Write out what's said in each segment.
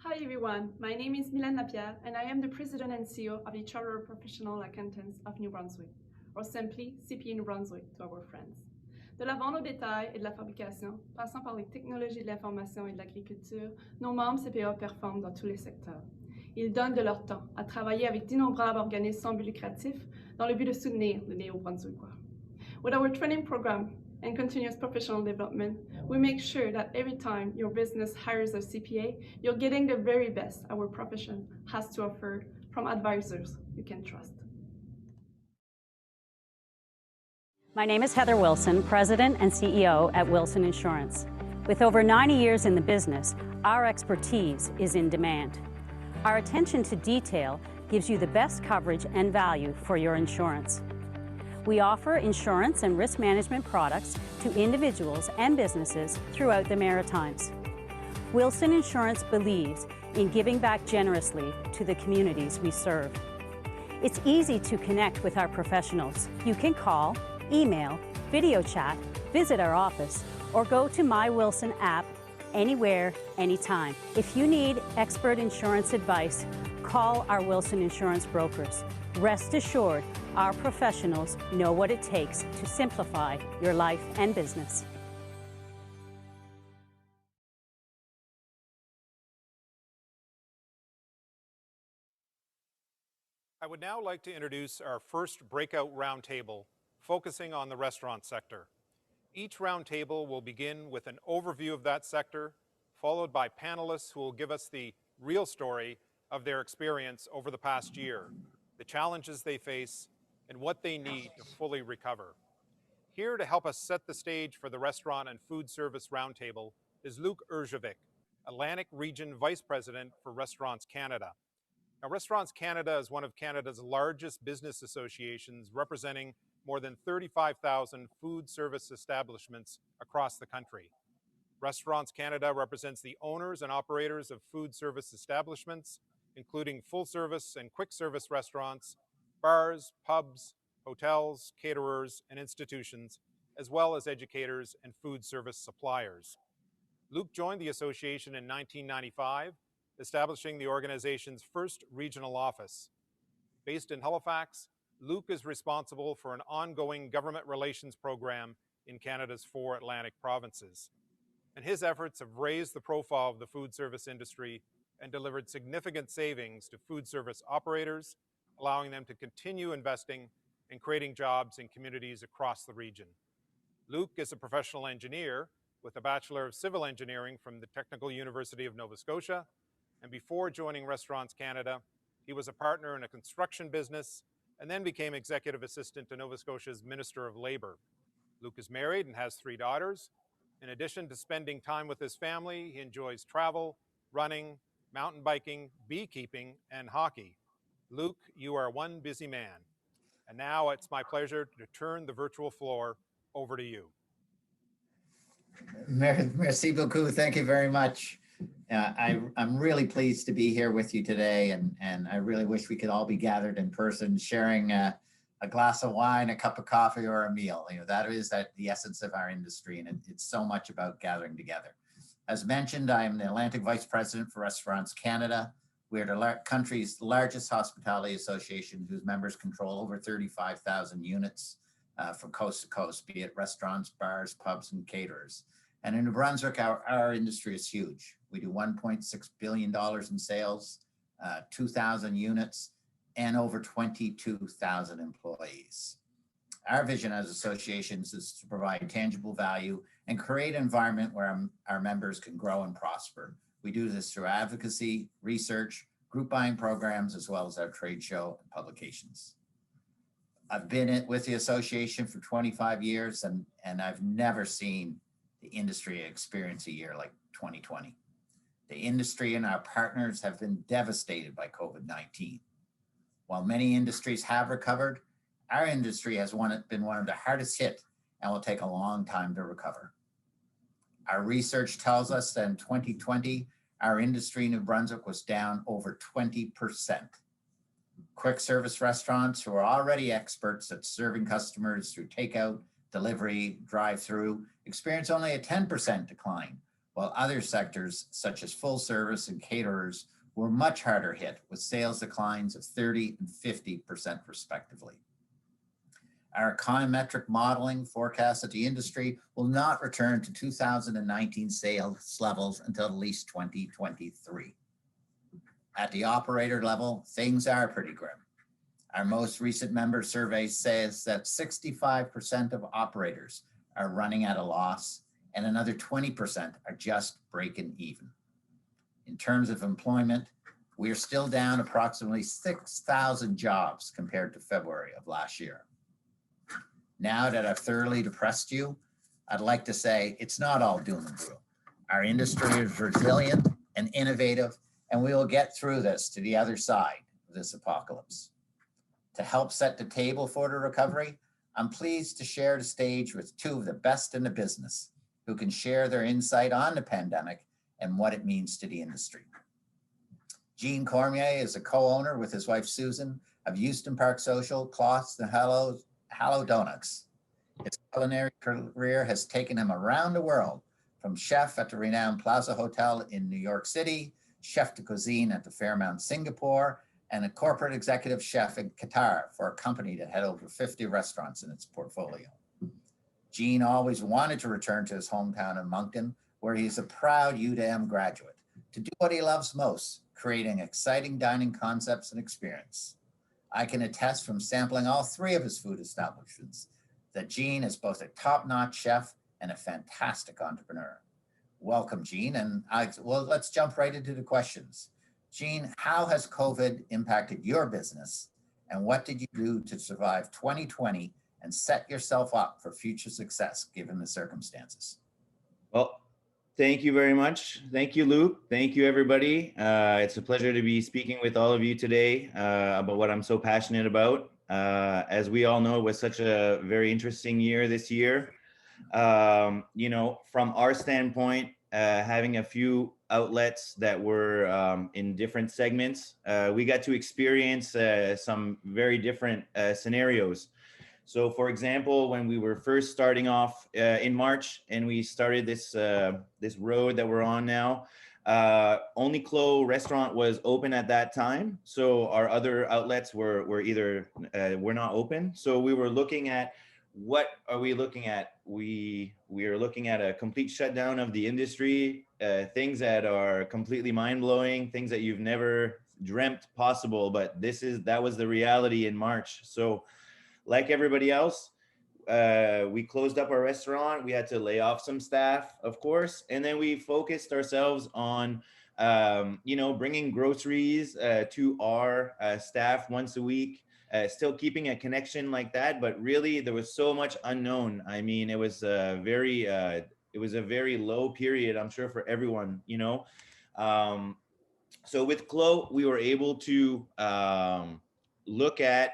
Hi everyone, my name is Mylène Lapierre and I am the President and CEO of the Chartered Professional Accountants of New Brunswick, or simply CPA New Brunswick to our friends. De la vente au détail et de la fabrication, passant par les technologies de l'information et de l'agriculture, nos membres CPA performent dans tous les secteurs. Ils donnent de leur temps à travailler avec d'innombrables organismes sans but lucratif dans le but de soutenir le Néo-Brunswickois. With our training program and continuous professional development, we make sure that every time your business hires a CPA, you're getting the very best our profession has to offer from advisors you can trust. My name is Heather Wilson, President and CEO at Wilson Insurance. With over 90 years in the business, our expertise is in demand. Our attention to detail gives you the best coverage and value for your insurance. We offer insurance and risk management products to individuals and businesses throughout the Maritimes. Wilson Insurance believes in giving back generously to the communities we serve. It's easy to connect with our professionals. You can call, email, video chat, visit our office, or go to My Wilson app anywhere, anytime. If you need expert insurance advice, call our Wilson Insurance brokers. Rest assured, our professionals know what it takes to simplify your life and business. I would now like to introduce our first breakout roundtable, focusing on the restaurant sector. Each roundtable will begin with an overview of that sector, followed by panelists who will give us the real story of their experience over the past year, the challenges they face, and what they need to fully recover. Here to help us set the stage for the Restaurant and Food Service Roundtable is Luc Urjovic, Atlantic Region Vice President for Restaurants Canada. Now, Restaurants Canada is one of Canada's largest business associations, representing more than 35,000 food service establishments across the country. Restaurants Canada represents the owners and operators of food service establishments, including full-service and quick-service restaurants, bars, pubs, hotels, caterers, and institutions, as well as educators and food service suppliers. Luc joined the association in 1995, establishing the organization's first regional office. Based in Halifax, Luc is responsible for an ongoing government relations program in Canada's 4 Atlantic provinces. And his efforts have raised the profile of the food service industry and delivered significant savings to food service operators, allowing them to continue investing and creating jobs in communities across the region. Luc is a professional engineer with a Bachelor of Civil Engineering from the Technical University of Nova Scotia, and before joining Restaurants Canada, he was a partner in a construction business and then became executive assistant to Nova Scotia's Minister of Labour. Luc is married and has 3 daughters. In addition to spending time with his family, he enjoys travel, running, mountain biking, beekeeping, and hockey. Luc, you are one busy man. And now it's my pleasure to turn the virtual floor over to you. Merci beaucoup. Thank you very much. I'm really pleased to be here with you today, and I really wish we could all be gathered in person, sharing a glass of wine, a cup of coffee, or a meal. That is the essence of our industry, and it's so much about gathering together. As mentioned, I'm the Atlantic Vice President for Restaurants Canada. We are the country's largest hospitality association, whose members control over 35,000 units from coast to coast, be it restaurants, bars, pubs, and caterers. And in New Brunswick, our industry is huge. We do $1.6 billion in sales, 2,000 units, and over 22,000 employees. Our vision as associations is to provide tangible value and create an environment where our members can grow and prosper. We do this through advocacy, research, group buying programs, as well as our trade show and publications. I've been with the association for 25 years, and I've never seen the industry experience a year like 2020. The industry and our partners have been devastated by COVID-19. While many industries have recovered, our industry has been one of the hardest hit and will take a long time to recover. Our research tells us that in 2020, our industry in New Brunswick was down over 20%. Quick service restaurants, who are already experts at serving customers through takeout, delivery, drive-through, experienced only a 10% decline, while other sectors such as full service and caterers were much harder hit with sales declines of 30 and 50% respectively. Our econometric modeling forecasts that the industry will not return to 2019 sales levels until at least 2023. At the operator level, things are pretty grim. Our most recent member survey says that 65% of operators are running at a loss and another 20% are just breaking even. In terms of employment, we are still down approximately 6,000 jobs compared to February of last year. Now that I've thoroughly depressed you, I'd like to say it's not all doom and gloom. Our industry is resilient and innovative, and we will get through this to the other side of this apocalypse. To help set the table for the recovery, I'm pleased to share the stage with two of the best in the business who can share their insight on the pandemic and what it means to the industry. Jean Cormier is a co-owner with his wife, Susan, of Houston Park Social, Cloths, and Hello Donuts. His culinary career has taken him around the world, from chef at the renowned Plaza Hotel in New York City, chef de cuisine at the Fairmont Singapore, and a corporate executive chef in Qatar for a company that had over 50 restaurants in its portfolio. Jean always wanted to return to his hometown in Moncton, where he's a proud UDM graduate, to do what he loves most, creating exciting dining concepts and experience. I can attest from sampling all three of his food establishments that Jean is both a top-notch chef and a fantastic entrepreneur. Welcome, Jean, and let's jump right into the questions. Jean, how has COVID impacted your business, and what did you do to survive 2020 and set yourself up for future success given the circumstances? Well, thank you very much. Thank you, Luke. Thank you, everybody. It's a pleasure to be speaking with all of you today about what I'm so passionate about. As we all know, it was such a very interesting year this year. You know, from our standpoint, having a few outlets that were in different segments, we got to experience some very different scenarios. So, for example, when we were first starting off in March and we started this this road that we're on now, only Clos restaurant was open at that time. So our other outlets were either were not open. So we were looking at, what are we looking at? We are looking at a complete shutdown of the industry, things that are completely mind-blowing, things that you've never dreamt possible, but that was the reality in March. So like everybody else, we closed up our restaurant. We had to lay off some staff, of course, and then we focused ourselves on, you know, bringing groceries to our staff once a week, still keeping a connection like that. But really, there was so much unknown. I mean, it was a very low period, I'm sure, for everyone, you know. So with Clos, we were able to look at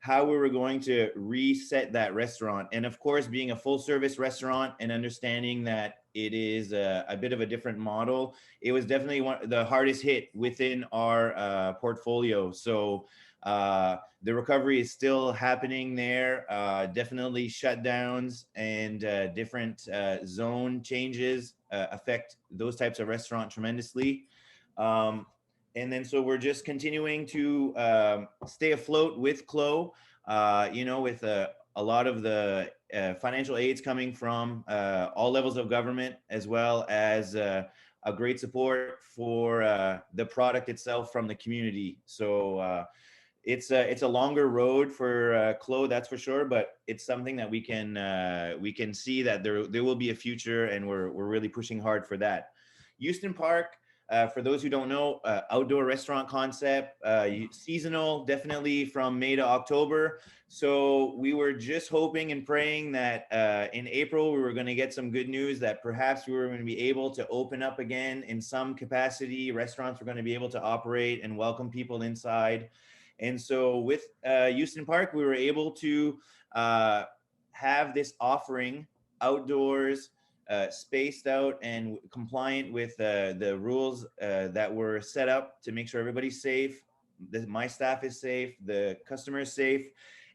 how we were going to reset that restaurant. And of course, being a full service restaurant and understanding that it is a bit of a different model, it was definitely the hardest hit within our portfolio. So the recovery is still happening there. Definitely shutdowns and different zone changes affect those types of restaurants tremendously. And then so we're just continuing to stay afloat with Clos, you know, with a lot of the financial aids coming from all levels of government, as well as a great support for the product itself from the community. So it's a longer road for Clos, that's for sure, but it's something that we can see that there will be a future, and we're really pushing hard for that. Houston Park, for those who don't know, outdoor restaurant concept, seasonal, definitely from May to October. So we were just hoping and praying that in April, we were going to get some good news that perhaps we were going to be able to open up again in some capacity. Restaurants were going to be able to operate and welcome people inside. And so with Houston Park, we were able to have this offering outdoors, spaced out and compliant with the rules that were set up to make sure everybody's safe, my staff is safe, the customer is safe.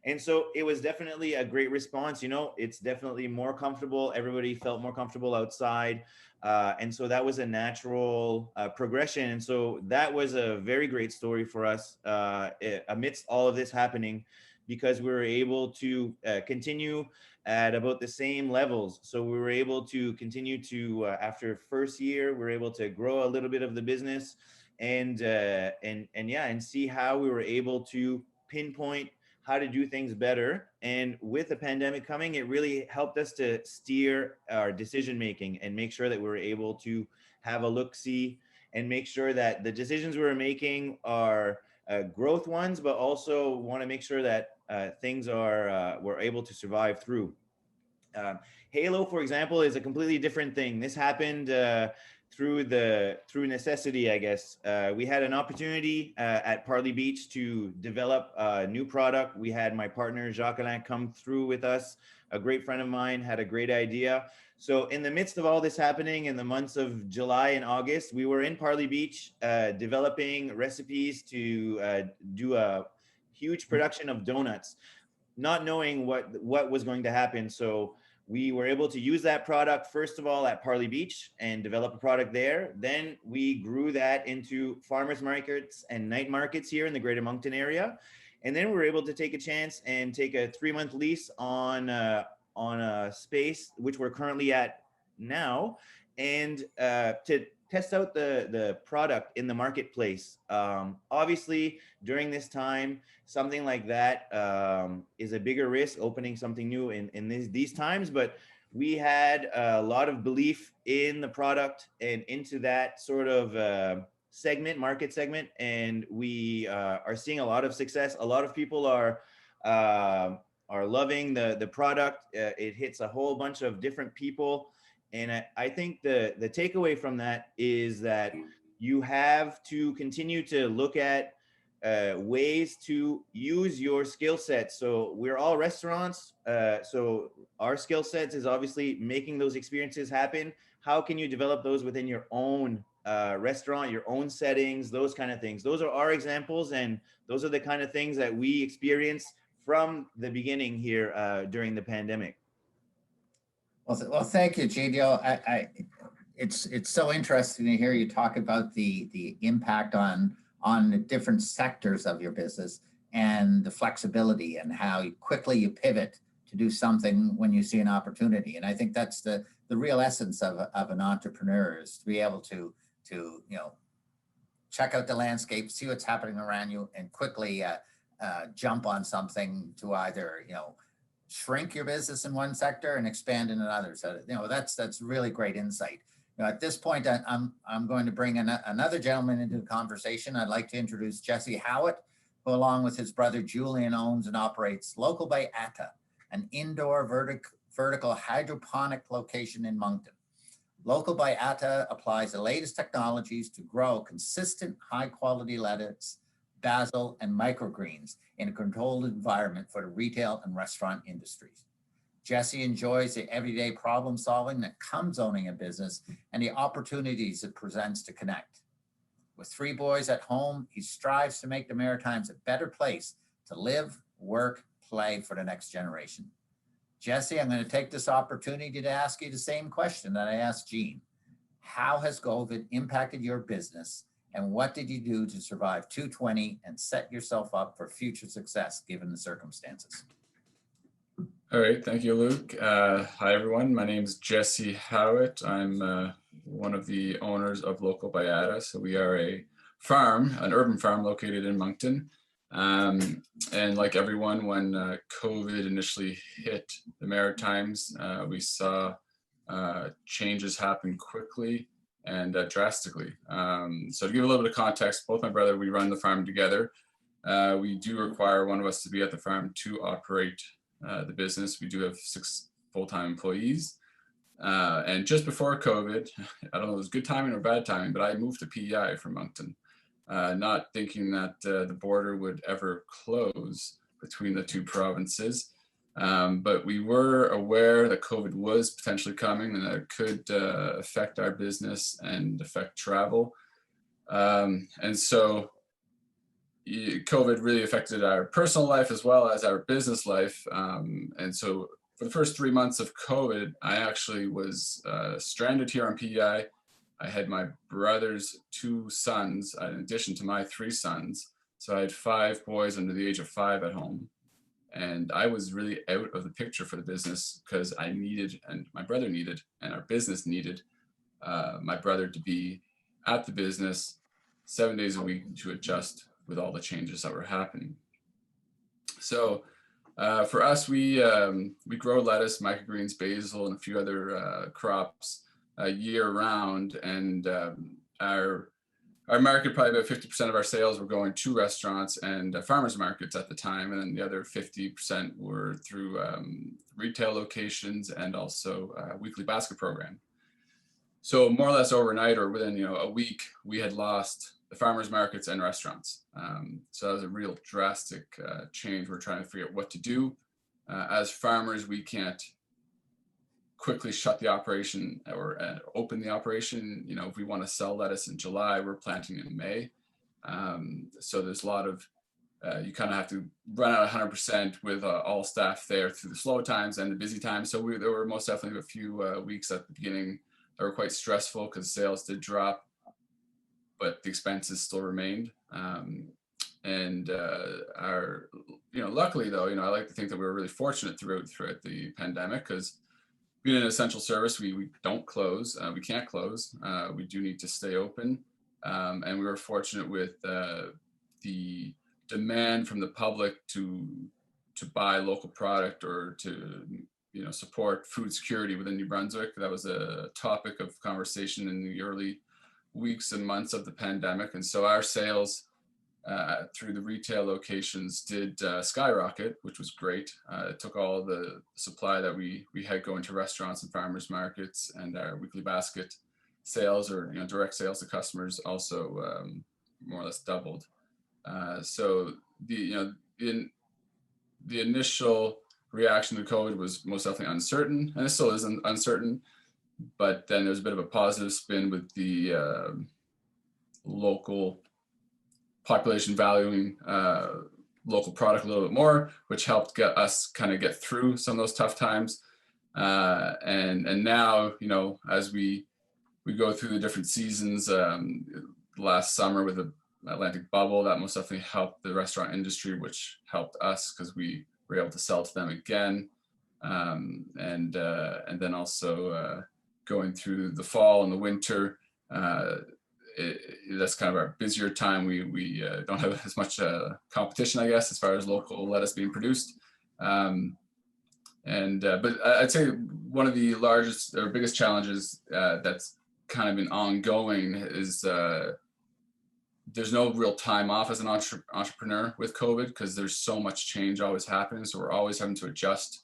And so it was definitely a great response. You know, it's definitely more comfortable. Everybody felt more comfortable outside. And so that was a natural progression. And so that was a very great story for us amidst all of this happening, because we were able to continue at about the same levels. So we were able to continue to, after first year, we were able to grow a little bit of the business and see how we were able to pinpoint how to do things better. And with the pandemic coming, it really helped us to steer our decision making and make sure that we were able to have a look-see and make sure that the decisions we were making are growth ones, but also want to make sure that things are we're able to survive through. Halo, for example, is a completely different thing. This happened through necessity, I guess. We had an opportunity at Parley Beach to develop a new product. We had my partner Jacques-Alain come through with us. A great friend of mine had a great idea. So in the midst of all this happening in the months of July and August, we were in Parley Beach developing recipes to do a huge production of donuts, not knowing what was going to happen. So we were able to use that product, first of all, at Parley Beach and develop a product there. Then we grew that into farmers markets and night markets here in the Greater Moncton area. And then we were able to take a chance and take a 3-month lease on a space, which we're currently at now, and to test out the product in the marketplace. Obviously, during this time, something like that is a bigger risk, opening something new in these times, but we had a lot of belief in the product and into that sort of market segment, and we are seeing a lot of success. A lot of people are loving the product. It hits a whole bunch of different people. And I think the takeaway from that is that you have to continue to look at ways to use your skill sets. So we're all restaurants. So our skill sets is obviously making those experiences happen. How can you develop those within your own restaurant, your own settings, those kind of things? Those are our examples. And those are the kind of things that we experience from the beginning here during the pandemic. Well, thank you, JDO. It's so interesting to hear you talk about the impact on the different sectors of your business and the flexibility and how quickly you pivot to do something when you see an opportunity. And I think that's the real essence of an entrepreneur, is to be able to check out the landscape, see what's happening around you, and quickly jump on something to either shrink your business in one sector and expand in another. So that's really great insight. At this point, I'm going to bring another gentleman into the conversation. I'd like to introduce Jesse Howitt, who along with his brother Julian owns and operates Local by Ata, an indoor vertical hydroponic location in Moncton. Local by Ata applies the latest technologies to grow consistent high quality lettuce, basil, and microgreens in a controlled environment for the retail and restaurant industries. Jesse enjoys the everyday problem solving that comes owning a business and the opportunities it presents to connect. With 3 boys at home, he strives to make the Maritimes a better place to live, work, play for the next generation. Jesse, I'm going to take this opportunity to ask you the same question that I asked Jean. How has COVID impacted your business, and what did you do to survive 2020 and set yourself up for future success given the circumstances? All right, thank you, Luke. Hi, everyone. My name is Jesse Howitt. I'm one of the owners of Local by Ata. So we are a farm, an urban farm located in Moncton. And like everyone, when COVID initially hit the Maritimes, we saw changes happen quickly and drastically. So to give a little bit of context, both my brother, we run the farm together. We do require one of us to be at the farm to operate the business. We do have 6 full-time employees. And just before COVID, I don't know if it was good timing or bad timing, but I moved to PEI from Moncton, not thinking that the border would ever close between the 2 provinces. But we were aware that COVID was potentially coming and that it could affect our business and affect travel. And so COVID really affected our personal life as well as our business life. And so for the first 3 months of COVID, I actually was stranded here on PEI. I had my brother's 2 sons in addition to my 3 sons. So I had 5 boys under the age of 5 at home. And I was really out of the picture for the business because I needed, and my brother needed, and our business needed my brother to be at the business 7 days a week to adjust with all the changes that were happening. So for us, we grow lettuce, microgreens, basil, and a few other crops year round. And our market, probably about 50% of our sales were going to restaurants and farmers markets at the time. And then the other 50% were through retail locations and also a weekly basket program. So more or less overnight or within a week, we had lost the farmers markets and restaurants. So that was a real drastic change. We're trying to figure out what to do. As farmers, we can't quickly shut the operation or open the operation. If we want to sell lettuce in July, we're planting in May. So there's a lot of, you kind of have to run at 100% with all staff there through the slow times and the busy times. So there were most definitely a few weeks at the beginning that were quite stressful because sales did drop, but the expenses still remained. Luckily though, I like to think that we were really fortunate throughout the pandemic because being an essential service, we don't close, we can't close. We do need to stay open. And we were fortunate with the demand from the public to buy local product or to support food security within New Brunswick. That was a topic of conversation in the early weeks and months of the pandemic. And so our sales through the retail locations did skyrocket, which was great. It took all the supply that we had going to restaurants and farmers markets, and our weekly basket sales or direct sales to customers also more or less doubled. So the initial reaction to COVID was most definitely uncertain, and it still is uncertain. But then there's a bit of a positive spin with the local population valuing local product a little bit more, which helped get us kind of get through some of those tough times. And now, as we go through the different seasons, last summer with the Atlantic bubble, that most definitely helped the restaurant industry, which helped us because we were able to sell to them again. And then also going through the fall and the winter, that's kind of our busier time. We don't have as much competition, I guess, as far as local lettuce being produced. But I'd say one of the largest or biggest challenges that's kind of been ongoing is there's no real time off as an entrepreneur with COVID because there's so much change always happening. So we're always having to adjust,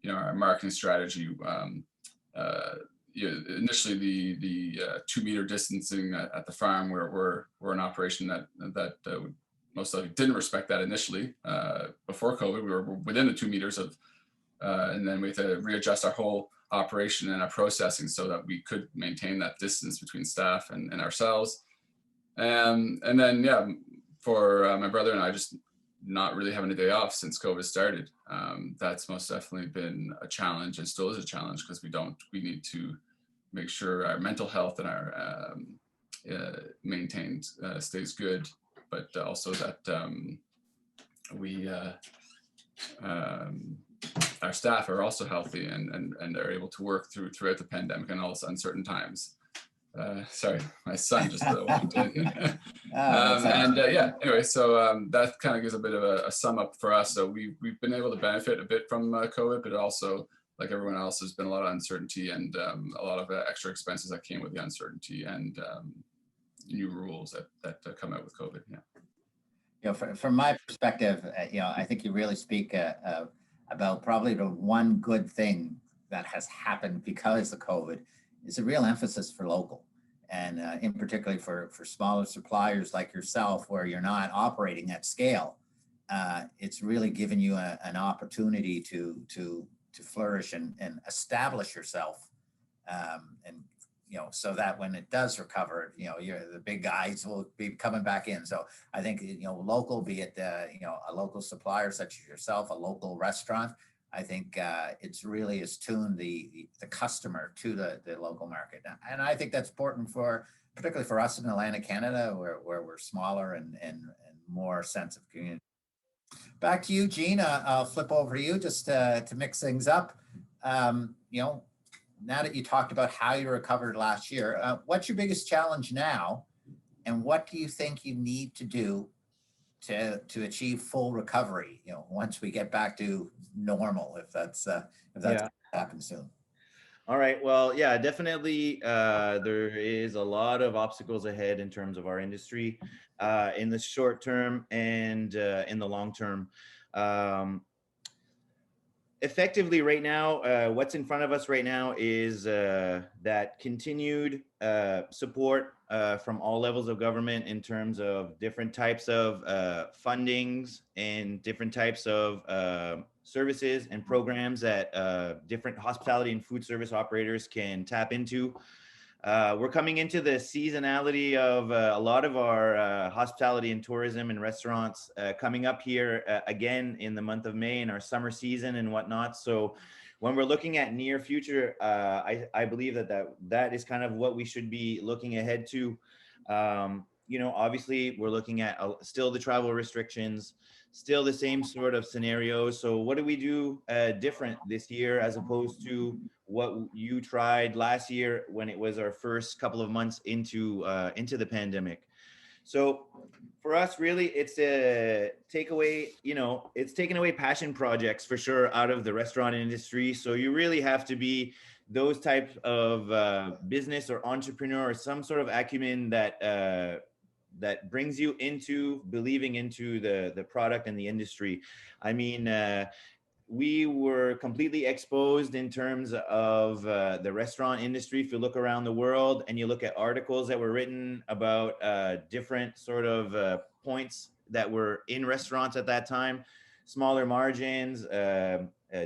our marketing strategy. Initially the 2-meter distancing at the farm, we're an operation that most likely didn't respect that initially. Before COVID, we were within the 2 meters of, and then we had to readjust our whole operation and our processing so that we could maintain that distance between staff and ourselves. And then, for my brother and I, just not really having a day off since COVID started. That's most definitely been a challenge and still is a challenge because we need to make sure our mental health and our maintained stays good, but also that our staff are also healthy and are able to work throughout the pandemic and all these uncertain times. Sorry, my son just walked in. Anyway, so that kind of gives a bit of a sum up for us. So we've been able to benefit a bit from COVID, but also, like everyone else, there's been a lot of uncertainty and a lot of extra expenses that came with the uncertainty and new rules that come out with COVID. From my perspective, I think you really speak about probably the one good thing that has happened because of COVID is a real emphasis for local, and in particular for smaller suppliers like yourself, where you're not operating at scale. It's really given you an opportunity to flourish and establish yourself, and so that when it does recover, the big guys will be coming back in. So I think local, be it a local supplier such as yourself, a local restaurant, I think it's really has tuned the customer to the local market. And I think that's important for, particularly for us in Atlantic Canada, where we're smaller and more sense of community. Back to you, Jean. I'll flip over to you just to mix things up. You know, now that you talked about how you recovered last year, what's your biggest challenge now? And what do you think you need to do to achieve full recovery, you know, once we get back to normal, if that's Yeah. gonna happen soon? All right. Well, yeah, definitely. There is a lot of obstacles ahead in terms of our industry in the short term and in the long term. Effectively, right now, what's in front of us right now is that continued support from all levels of government in terms of different types of fundings and different types of services and programs that different hospitality and food service operators can tap into. We're coming into the seasonality of a lot of our hospitality and tourism and restaurants coming up here again in the month of May in our summer season and whatnot. So when we're looking at near future, I believe that is kind of what we should be looking ahead to. You know, obviously we're looking at still the travel restrictions, still the same sort of scenarios. So what do we do different this year as opposed to what you tried last year when it was our first couple of months into the pandemic? So for us, really, it's a takeaway, you know, it's taken away passion projects for sure out of the restaurant industry. So you really have to be those types of business or entrepreneur or some sort of acumen that brings you into believing into the product and the industry. I mean, we were completely exposed in terms of the restaurant industry. If you look around the world and you look at articles that were written about different sort of points that were in restaurants at that time, smaller margins,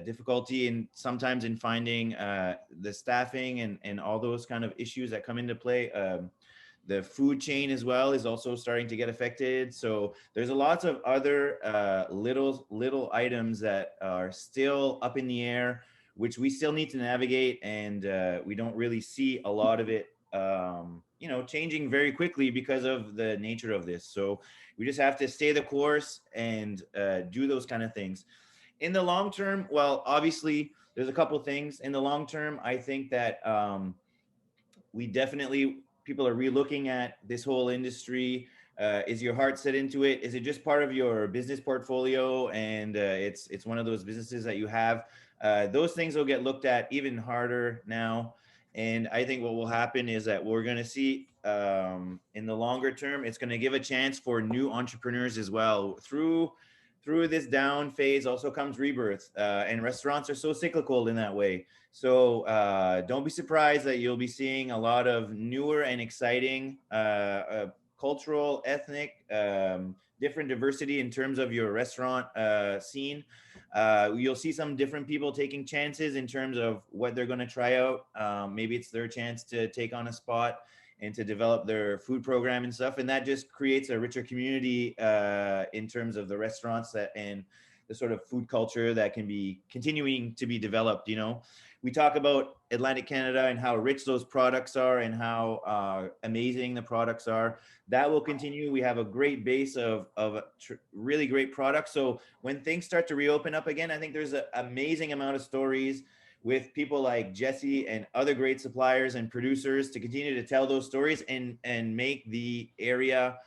difficulty in sometimes in finding the staffing and all those kind of issues that come into play. The food chain as well is also starting to get affected. So there's a lots of other little items that are still up in the air, which we still need to navigate. And we don't really see a lot of it, you know, changing very quickly because of the nature of this. So we just have to stay the course and do those kind of things. In the long term, well, obviously there's a couple things. In the long term, I think that people are relooking at this whole industry. Is your heart set into it? Is it just part of your business portfolio and it's one of those businesses that you have? Those things will get looked at even harder now. And I think what will happen is that we're going to see in the longer term, it's going to give a chance for new entrepreneurs as well. Through this down phase also comes rebirth, and restaurants are so cyclical in that way. So don't be surprised that you'll be seeing a lot of newer and exciting cultural, ethnic, different diversity in terms of your restaurant scene. You'll see some different people taking chances in terms of what they're going to try out. Maybe it's their chance to take on a spot and to develop their food program and stuff. And that just creates a richer community in terms of the restaurants and the sort of food culture that can be continuing to be developed. You know, we talk about Atlantic Canada and how rich those products are and how amazing the products are. That will continue. We have a great base of really great products. So when things start to reopen up again, I think there's an amazing amount of stories with people like Jesse and other great suppliers and producers to continue to tell those stories and make the area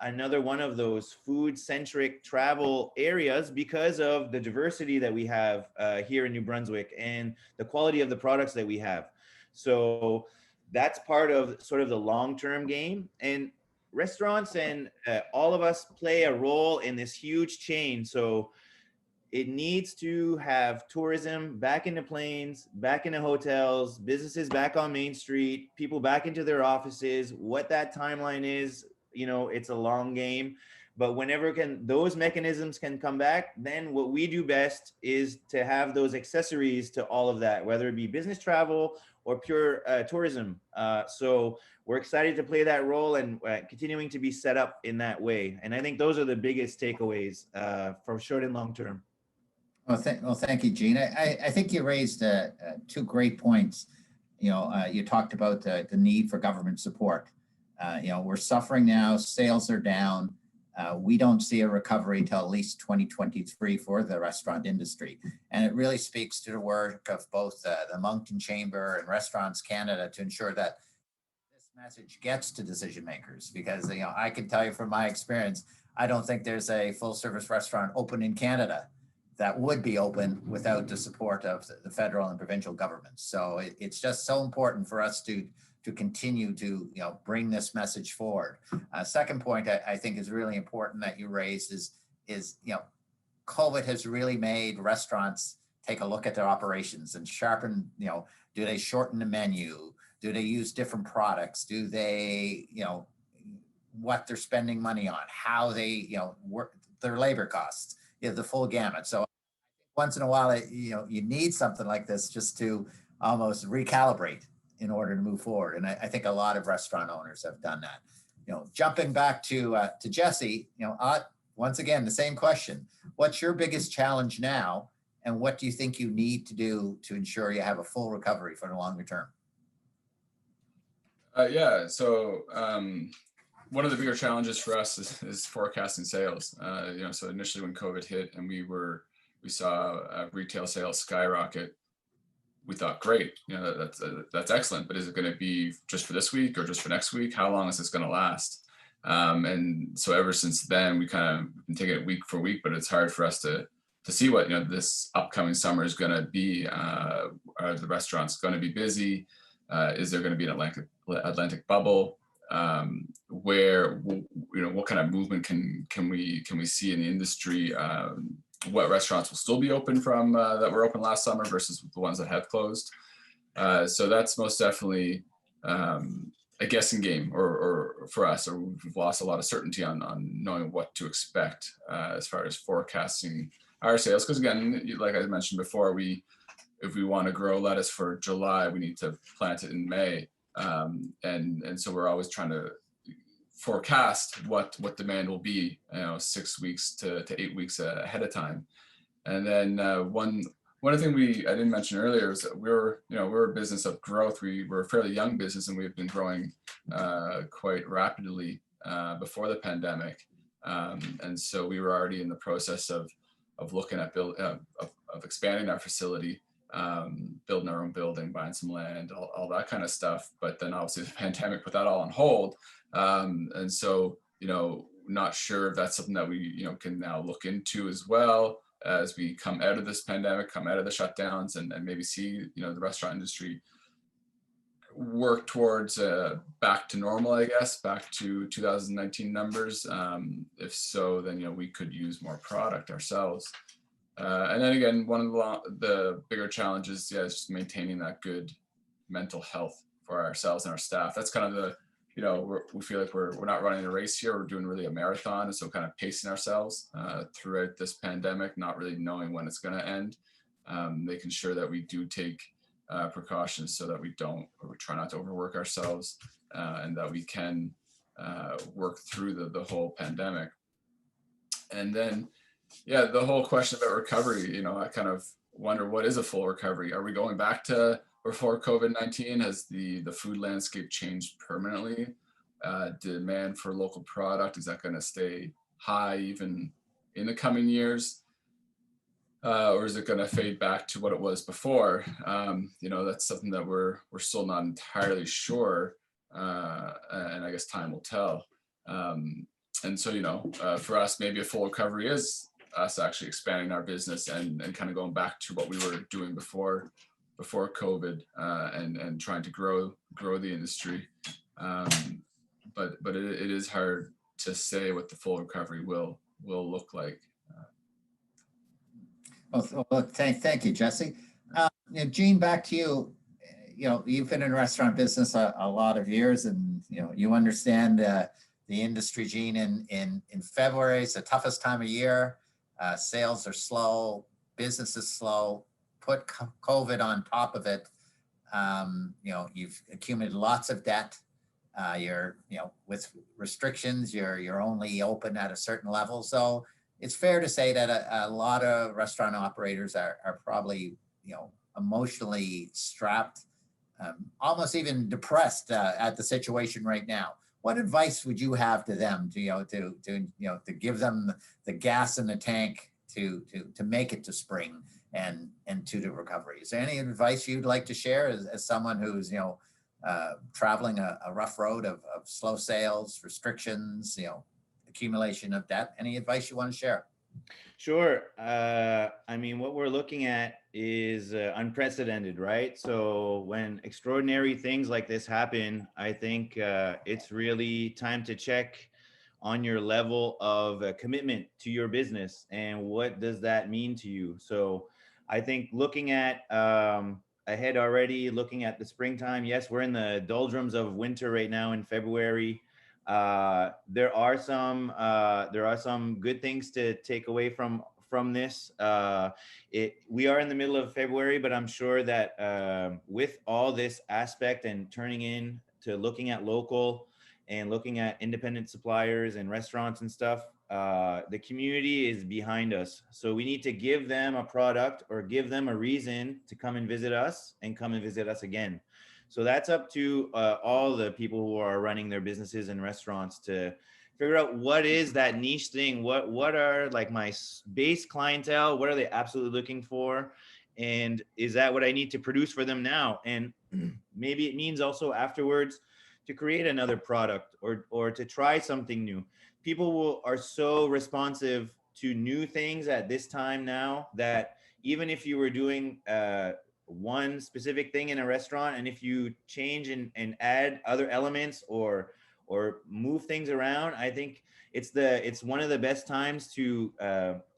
another one of those food-centric travel areas because of the diversity that we have here in New Brunswick and the quality of the products that we have. So that's part of sort of the long-term game. And restaurants and all of us play a role in this huge chain. So it needs to have tourism back into planes, back into hotels, businesses back on Main Street, people back into their offices. What that timeline is, you know, it's a long game. But whenever those mechanisms can come back, then what we do best is to have those accessories to all of that, whether it be business travel or pure tourism. So we're excited to play that role and continuing to be set up in that way. And I think those are the biggest takeaways for short and long term. Well, thank you, Gene. I think you raised two great points. You talked about the need for government support. We're suffering now. Sales are down. We don't see a recovery till at least 2023 for the restaurant industry. And it really speaks to the work of both the Moncton Chamber and Restaurants Canada to ensure that this message gets to decision makers. Because I can tell you from my experience, I don't think there's a full service restaurant open in Canada that would be open without the support of the federal and provincial governments. So it's just so important for us to continue to bring this message forward. Second point I think is really important that you raised is COVID has really made restaurants take a look at their operations and sharpen. Do they shorten the menu? Do they use different products? Do they what they're spending money on? How they work their labor costs? The full gamut. So once in a while, you need something like this just to almost recalibrate in order to move forward. And I think a lot of restaurant owners have done that. Jumping back to Jesse, once again, the same question. What's your biggest challenge now? And what do you think you need to do to ensure you have a full recovery for the longer term? So one of the bigger challenges for us is forecasting sales. So initially when COVID hit and we saw retail sales skyrocket, we thought, great, that's excellent. But is it going to be just for this week or just for next week? How long is this going to last? And so ever since then, we kind of been taking it week for week, but it's hard for us to see what this upcoming summer is going to be. Are the restaurants going to be busy? Is there going to be an Atlantic bubble? Where what kind of movement can we see in the industry? What restaurants will still be open from that were open last summer versus the ones that have closed? So that's most definitely a guessing game, or for us, or we've lost a lot of certainty on knowing what to expect as far as forecasting our sales. Because again, like I mentioned before, if we want to grow lettuce for July, we need to plant it in May. And so we're always trying to forecast what demand will be, 6 weeks to 8 weeks ahead of time. And then one thing I didn't mention earlier is that we're a business of growth. We're a fairly young business, and we've been growing quite rapidly before the pandemic. And so we were already in the process of looking at of expanding our facility. Building our own building, buying some land, all that kind of stuff. But then obviously the pandemic put that all on hold. And so, not sure if that's something that we, can now look into as well as we come out of this pandemic, come out of the shutdowns, and maybe see, the restaurant industry work towards back to normal, I guess, back to 2019 numbers. If so, then, we could use more product ourselves. And then again, one of the bigger challenges, is just maintaining that good mental health for ourselves and our staff. That's kind of we feel like we're not running a race here. We're doing really a marathon. And so kind of pacing ourselves throughout this pandemic, not really knowing when it's going to end, making sure that we do take precautions so that we try not to overwork ourselves and that we can work through the whole pandemic. And then, the whole question about recovery, I kind of wonder, what is a full recovery? Are we going back to before COVID-19? Has the food landscape changed permanently? Demand for local product, is that going to stay high even in the coming years? Or is it going to fade back to what it was before? That's something that we're still not entirely sure. And I guess time will tell. And so, for us, maybe a full recovery is us actually expanding our business and kind of going back to what we were doing before COVID and trying to grow the industry. But it is hard to say what the full recovery will look like. Well, thank you, Jesse. Gene, back to you. You've been in the restaurant business a lot of years, and you understand the industry, Gene. In February, it's the toughest time of year. Sales are slow, business is slow. Put COVID on top of it. You've accumulated lots of debt. You're with restrictions, you're only open at a certain level. So it's fair to say that a lot of restaurant operators are probably, emotionally strapped, almost even depressed at the situation right now. What advice would you have to them to give them the gas in the tank to make it to spring and to the recovery? Is there any advice you'd like to share as someone who's traveling a rough road of slow sales, restrictions, accumulation of debt? Any advice you want to share? Sure. I mean, what we're looking at is unprecedented, right? So when extraordinary things like this happen, I think it's really time to check on your level of commitment to your business and what does that mean to you. So I think looking at ahead already, looking at the springtime, yes, we're in the doldrums of winter right now in February. There are some good things to take away from this. We are in the middle of February, but I'm sure that with all this aspect and turning in to looking at local and looking at independent suppliers and restaurants and stuff, the community is behind us. So we need to give them a product or give them a reason to come and visit us and come and visit us again. So that's up to all the people who are running their businesses and restaurants to figure out what is that niche thing. What are like my base clientele? What are they absolutely looking for? And is that what I need to produce for them now? And maybe it means also afterwards to create another product or to try something new. People are so responsive to new things at this time now that even if you were doing one specific thing in a restaurant, and if you change and add other elements or move things around, I think it's one of the best times to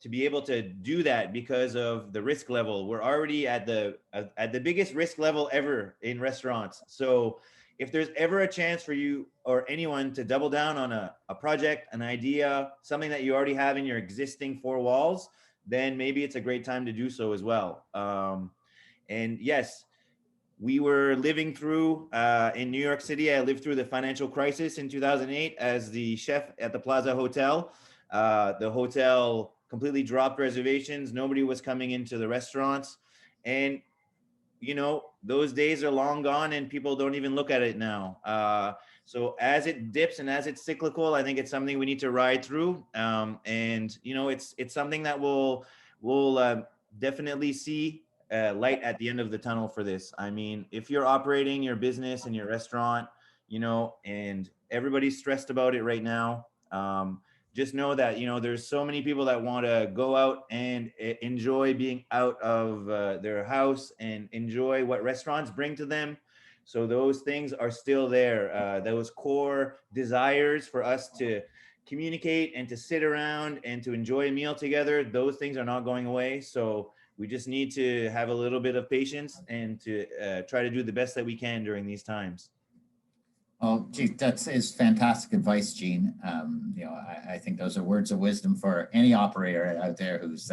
be able to do that because of the risk level. We're already at the biggest risk level ever in restaurants. So if there's ever a chance for you or anyone to double down on a project, an idea, something that you already have in your existing four walls, then maybe it's a great time to do so as well. And yes, we were living through, in New York City, I lived through the financial crisis in 2008 as the chef at the Plaza Hotel. The hotel completely dropped reservations. Nobody was coming into the restaurants. And, those days are long gone and people don't even look at it now. So as it dips and as it's cyclical, I think it's something we need to ride through. And, it's something that we'll definitely see light at the end of the tunnel for this. I mean, if you're operating your business and your restaurant, and everybody's stressed about it right now, just know that, there's so many people that want to go out and enjoy being out of their house and enjoy what restaurants bring to them. So those things are still there. Those core desires for us to communicate and to sit around and to enjoy a meal together, those things are not going away. So we just need to have a little bit of patience and to try to do the best that we can during these times. Oh, gee, that is fantastic advice, Gene. I think those are words of wisdom for any operator out there who's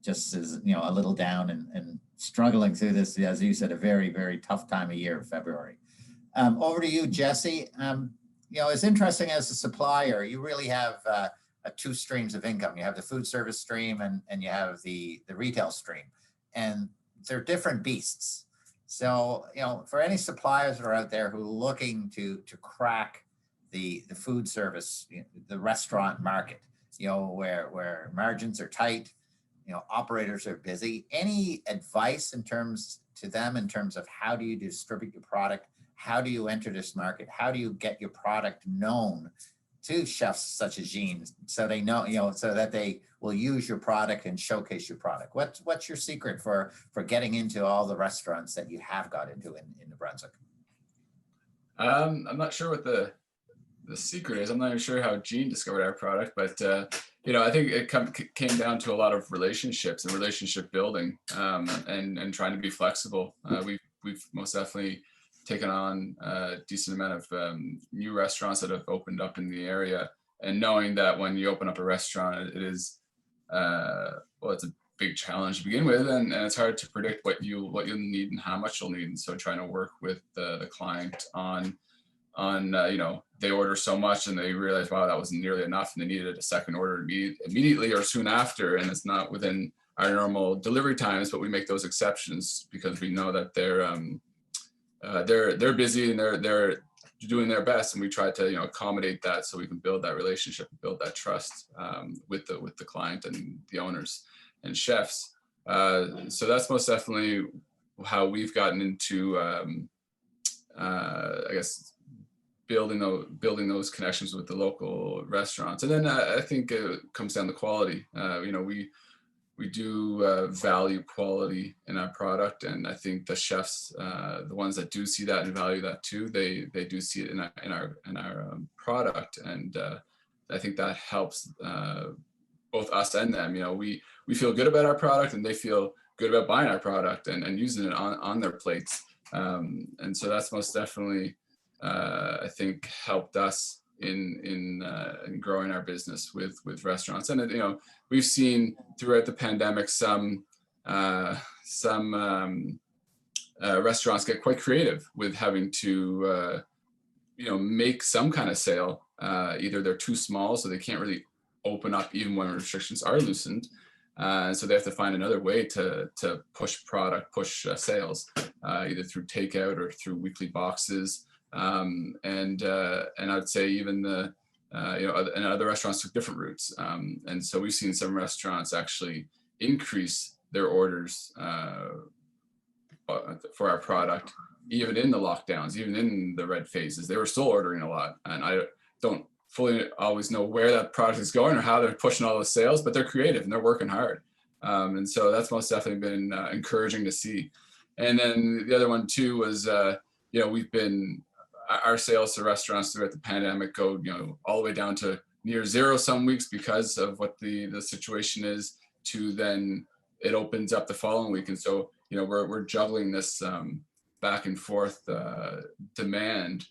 just is, a little down and struggling through this, as you said, a very, very tough time of year, February. Over to you, Jesse. As interesting as a supplier, you really have two streams of income. You have the food service stream and you have the retail stream, and they're different beasts. So, for any suppliers that are out there who are looking to crack the food service, the restaurant market, where margins are tight, operators are busy, any advice in terms of how do you distribute your product? How do you enter this market? How do you get your product known to chefs such as Gene, so they know, so that they will use your product and showcase your product? What's your secret for getting into all the restaurants that you have got into in New Brunswick? I'm not sure what the secret is. I'm not even sure how Gene discovered our product, but I think it came down to a lot of relationships and relationship building, and trying to be flexible. We've most definitely taken on a decent amount of new restaurants that have opened up in the area, and knowing that when you open up a restaurant, it is it's a big challenge to begin with, and it's hard to predict what you'll need and how much you'll need. And so trying to work with the client on you know, they order so much and they realize, wow, that wasn't nearly enough, and they needed a second order immediately or soon after, and it's not within our normal delivery times, but we make those exceptions because we know that they're busy and they're doing their best, and we try to, you know, accommodate that so we can build that relationship, build that trust with the client and the owners and chefs. So that's most definitely how we've gotten into, I guess, building those connections with the local restaurants. And then I think it comes down to quality. You know, we do value quality in our product, and I think the chefs, the ones that do see that and value that too, they do see it in our product, and I think that helps both us and them. You know, we feel good about our product, and they feel good about buying our product and using it on their plates, and so that's most definitely I think helped us in growing our business with restaurants. And you know, we've seen throughout the pandemic some restaurants get quite creative with having to you know, make some kind of sale. Either they're too small, so they can't really open up even when restrictions are loosened, so they have to find another way to push sales, either through takeout or through weekly boxes. And I'd say even the you know, and other restaurants took different routes, and so we've seen some restaurants actually increase their orders for our product, even in the lockdowns, even in the red phases. They were still ordering a lot, and I don't fully always know where that product is going or how they're pushing all those sales, but they're creative and they're working hard, and so that's most definitely been encouraging to see. And then the other one too was you know, our sales to restaurants throughout the pandemic go, you know, all the way down to near zero some weeks because of what the situation is, to then it opens up the following week. And so, you know, we're juggling this back and forth demand,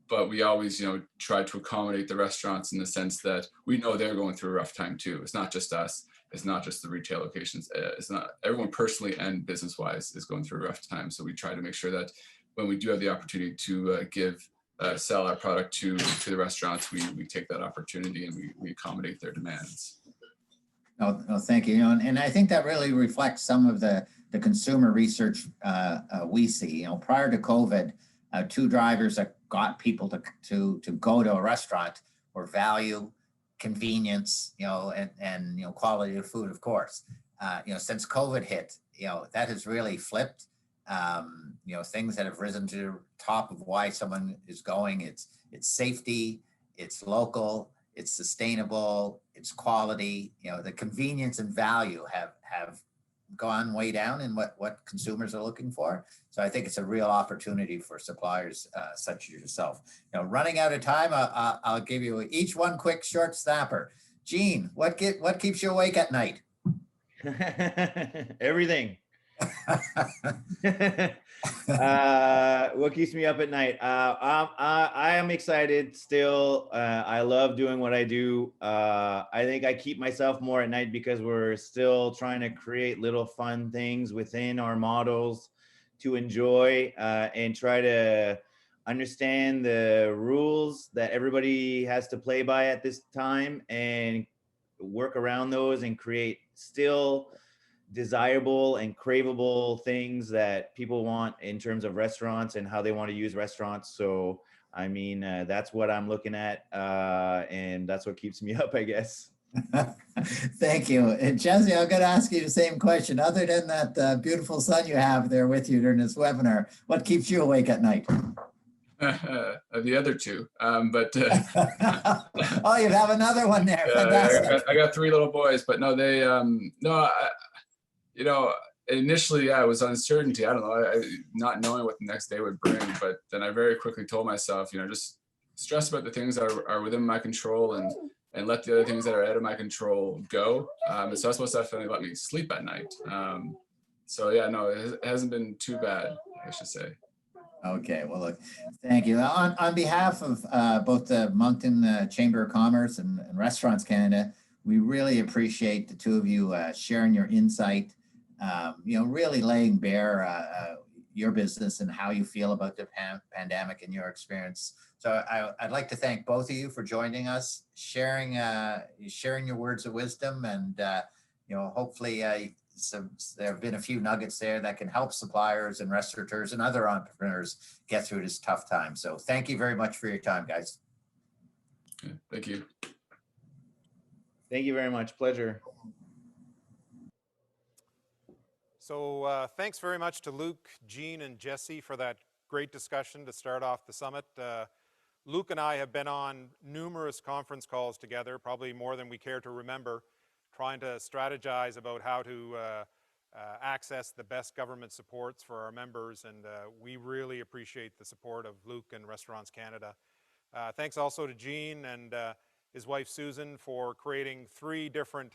but we always, you know, try to accommodate the restaurants in the sense that we know they're going through a rough time too. It's not just us. It's not just the retail locations. It's not everyone personally and business-wise is going through a rough time. So we try to make sure that when we do have the opportunity to sell our product to the restaurants, we take that opportunity and we accommodate their demands. Oh, thank you. You know, and I think that really reflects some of the consumer research we see. You know, prior to COVID, two drivers that got people to go to a restaurant were value, convenience, you know, and you know, quality of food, of course. You know, since COVID hit, you know, that has really flipped. You know, things that have risen to the top of why someone is going. It's safety, it's local, it's sustainable, it's quality. You know, the convenience and value have gone way down in what consumers are looking for. So I think it's a real opportunity for suppliers such as yourself. You know, running out of time, I'll give you each one quick short snapper. Gene, what keeps you awake at night? Everything. What keeps me up at night? I am excited still. I love doing what I do. I think I keep myself more at night because we're still trying to create little fun things within our models to enjoy and try to understand the rules that everybody has to play by at this time and work around those and create still desirable and craveable things that people want in terms of restaurants and how they want to use restaurants. So, I mean, that's what I'm looking at, and that's what keeps me up, I guess. Thank you. And Jesse, I'm going to ask you the same question. Other than that beautiful son you have there with you during this webinar, what keeps you awake at night? The other two, but oh, you have another one there. I got three little boys, but no, they no. You know, initially, I was uncertainty. I don't know, not knowing what the next day would bring. But then I very quickly told myself, you know, just stress about the things that are within my control and let the other things that are out of my control go. And so that's what's definitely let me sleep at night. So yeah, no, it hasn't been too bad, I should say. Okay, well, look, thank you. On behalf of both the Moncton Chamber of Commerce and Restaurants Canada, we really appreciate the two of you sharing your insight, you know, really laying bare your business and how you feel about the pandemic and your experience. So I'd like to thank both of you for joining us, sharing your words of wisdom, and hopefully there have been a few nuggets there that can help suppliers and restaurateurs and other entrepreneurs get through this tough time. So thank you very much for your time, guys. Yeah, thank you. Thank you very much. Pleasure. So thanks very much to Luke, Jean, and Jesse for that great discussion to start off the summit. Luke and I have been on numerous conference calls together, probably more than we care to remember, trying to strategize about how to access the best government supports for our members, and we really appreciate the support of Luke and Restaurants Canada. Thanks also to Jean and his wife Susan for creating 3 different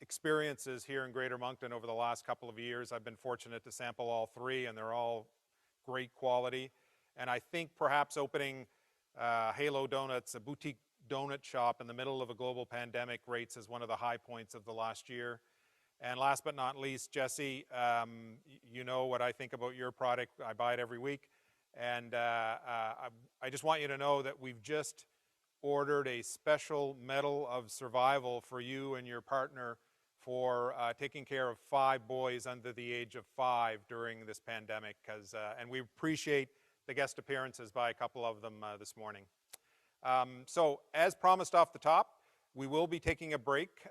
experiences here in Greater Moncton over the last couple of years. I've been fortunate to sample all 3, and they're all great quality. And I think perhaps opening Halo Donuts, a boutique donut shop in the middle of a global pandemic, rates as one of the high points of the last year. And last but not least, Jesse, you know what I think about your product. I buy it every week. And I just want you to know that we've just ordered a special Medal of Survival for you and your partner for taking care of 5 boys under the age of 5 during this pandemic. And we appreciate the guest appearances by a couple of them this morning. So as promised off the top, we will be taking a break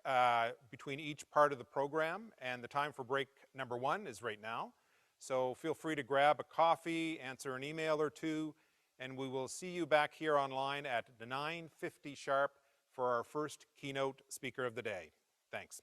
between each part of the program, and the time for break number 1 is right now. So feel free to grab a coffee, answer an email or 2, and we will see you back here online at 9:50 sharp for our first keynote speaker of the day. Thanks.